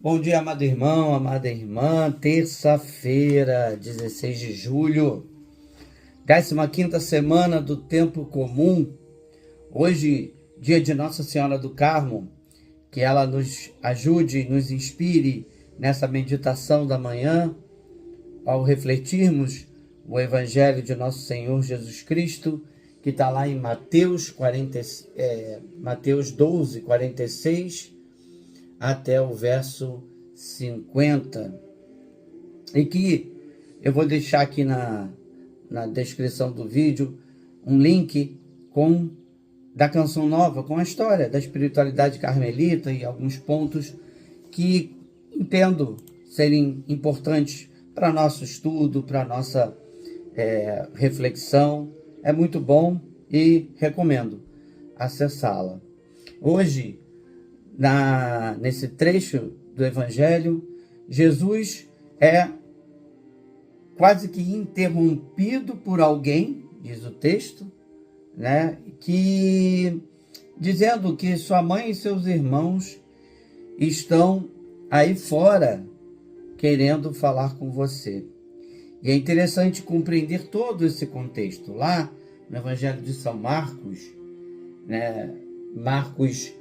Bom dia, amado irmão, amada irmã. Terça-feira, 16 de julho, 15ª semana do tempo comum. Hoje, dia de Nossa Senhora do Carmo, que ela nos ajude, nos inspire nessa meditação da manhã, ao refletirmos o Evangelho de Nosso Senhor Jesus Cristo, que está lá em Mateus 12, 46, até o verso 50. E que eu vou deixar aqui na descrição do vídeo um link da canção nova, com a história da espiritualidade carmelita e alguns pontos que entendo serem importantes para nosso estudo, para nossa reflexão. É muito bom e recomendo acessá-la. Hoje, nesse trecho do Evangelho, Jesus é quase que interrompido por alguém, diz o texto, né, dizendo que sua mãe e seus irmãos estão aí fora querendo falar com você. E é interessante compreender todo esse contexto. Lá no Evangelho de São Marcos, né, Marcos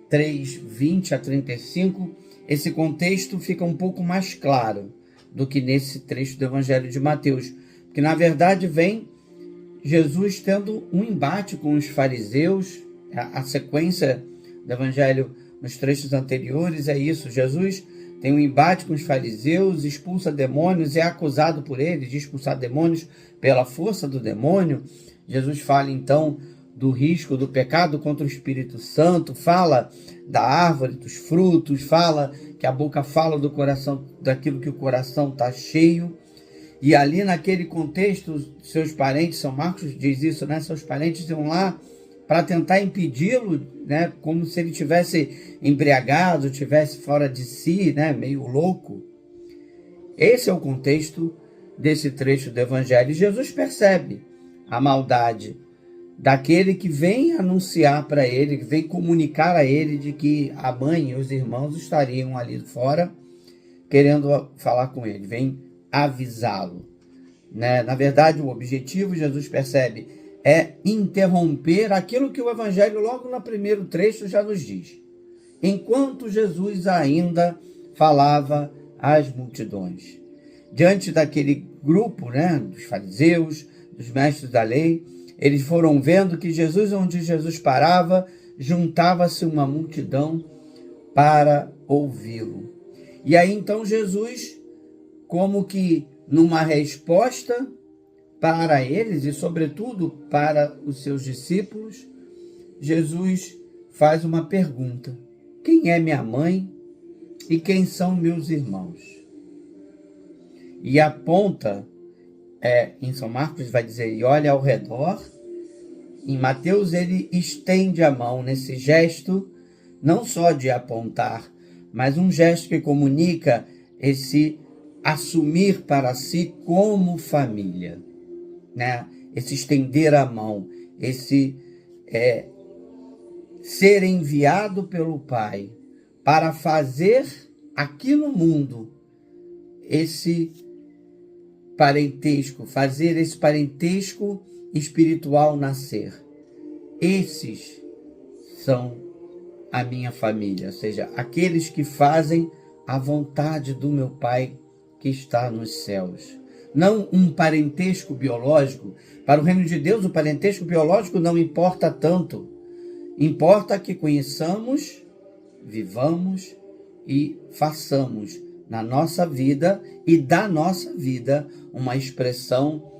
3, 20 a 35, esse contexto fica um pouco mais claro do que nesse trecho do Evangelho de Mateus, porque na verdade vem Jesus tendo um embate com os fariseus. A sequência do Evangelho nos trechos anteriores é isso: Jesus tem um embate com os fariseus, expulsa demônios, é acusado por eles de expulsar demônios pela força do demônio. Jesus fala então do risco do pecado contra o Espírito Santo, fala da árvore, dos frutos, fala que a boca fala do coração, daquilo que o coração está cheio. E ali naquele contexto, seus parentes, São Marcos diz isso, né? Seus parentes iam lá para tentar impedi-lo, né? Como se ele tivesse embriagado, tivesse fora de si, né? Meio louco. Esse é o contexto desse trecho do Evangelho. E Jesus percebe a maldade daquele que vem anunciar para ele, que vem comunicar a ele de que a mãe e os irmãos estariam ali fora querendo falar com ele, vem avisá-lo, né? Na verdade, o objetivo, Jesus percebe, é interromper aquilo que o Evangelho, logo no primeiro trecho, já nos diz. Enquanto Jesus ainda falava às multidões, diante daquele grupo, né, dos fariseus, dos mestres da lei, eles foram vendo que Jesus, onde Jesus parava, juntava-se uma multidão para ouvi-lo. E aí então Jesus, como que numa resposta para eles e sobretudo para os seus discípulos, Jesus faz uma pergunta: quem é minha mãe e quem são meus irmãos? E aponta, em São Marcos vai dizer, e olha ao redor. Em Mateus ele estende a mão nesse gesto, não só de apontar, mas um gesto que comunica esse assumir para si como família, né? Esse estender a mão, esse ser enviado pelo Pai para fazer aqui no mundo esse parentesco, fazer esse parentesco espiritual nascer. Esses são a minha família, ou seja, aqueles que fazem a vontade do meu Pai que está nos céus. Não um parentesco biológico. Para o reino de Deus, o parentesco biológico não importa tanto. Importa que conheçamos, vivamos e façamos na nossa vida e da nossa vida uma expressão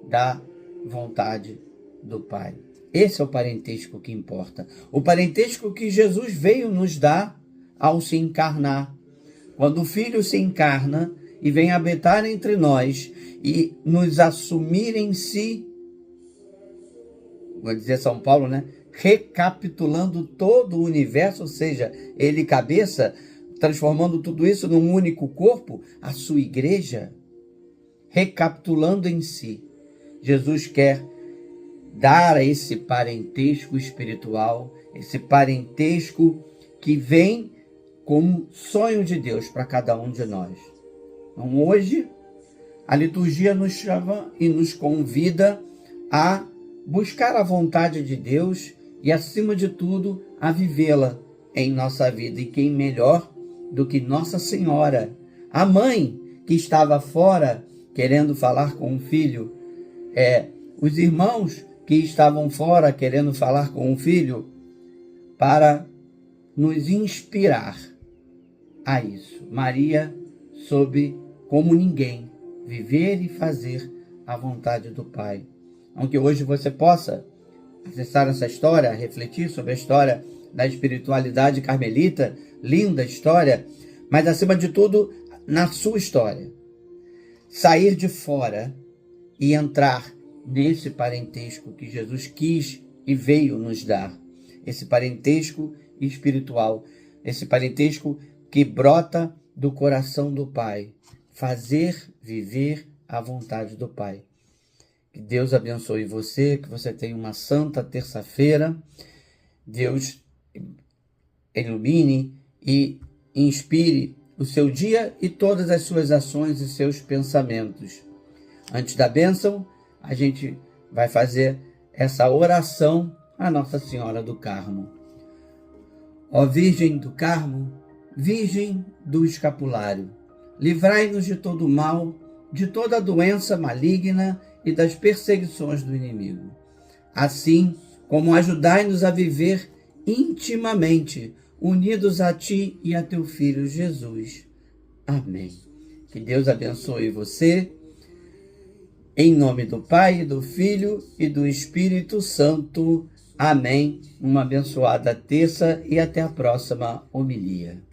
da vontade do Pai. Esse é o parentesco que importa. O parentesco que Jesus veio nos dar ao se encarnar. Quando o Filho se encarna e vem habitar entre nós e nos assumir em si, vou dizer São Paulo, né? Recapitulando todo o universo, ou seja, ele cabeça, transformando tudo isso num único corpo, a sua igreja, recapitulando em si. Jesus quer dar esse parentesco espiritual, esse parentesco que vem como sonho de Deus para cada um de nós. Então, hoje, a liturgia nos chama e nos convida a buscar a vontade de Deus e, acima de tudo, a vivê-la em nossa vida. E quem melhor do que Nossa Senhora, a mãe que estava fora querendo falar com o filho, os irmãos que estavam fora querendo falar com o filho, para nos inspirar a isso. Maria soube, como ninguém, viver e fazer a vontade do Pai. Aunque hoje você possa acessar essa história, refletir sobre a história da espiritualidade carmelita, linda história, mas acima de tudo, na sua história. Sair de fora e entrar nesse parentesco que Jesus quis e veio nos dar. Esse parentesco espiritual, esse parentesco que brota do coração do Pai. Fazer viver a vontade do Pai. Que Deus abençoe você, que você tenha uma santa terça-feira. Deus ilumine e inspire o seu dia e todas as suas ações e seus pensamentos. Antes da bênção, a gente vai fazer essa oração à Nossa Senhora do Carmo. Ó Virgem do Carmo, Virgem do Escapulário, livrai-nos de todo mal, de toda doença maligna e das perseguições do inimigo. Assim como ajudai-nos a viver intimamente, unidos a Ti e a Teu Filho Jesus. Amém. Que Deus abençoe você. Em nome do Pai, do Filho e do Espírito Santo. Amém. Uma abençoada terça e até a próxima homilia.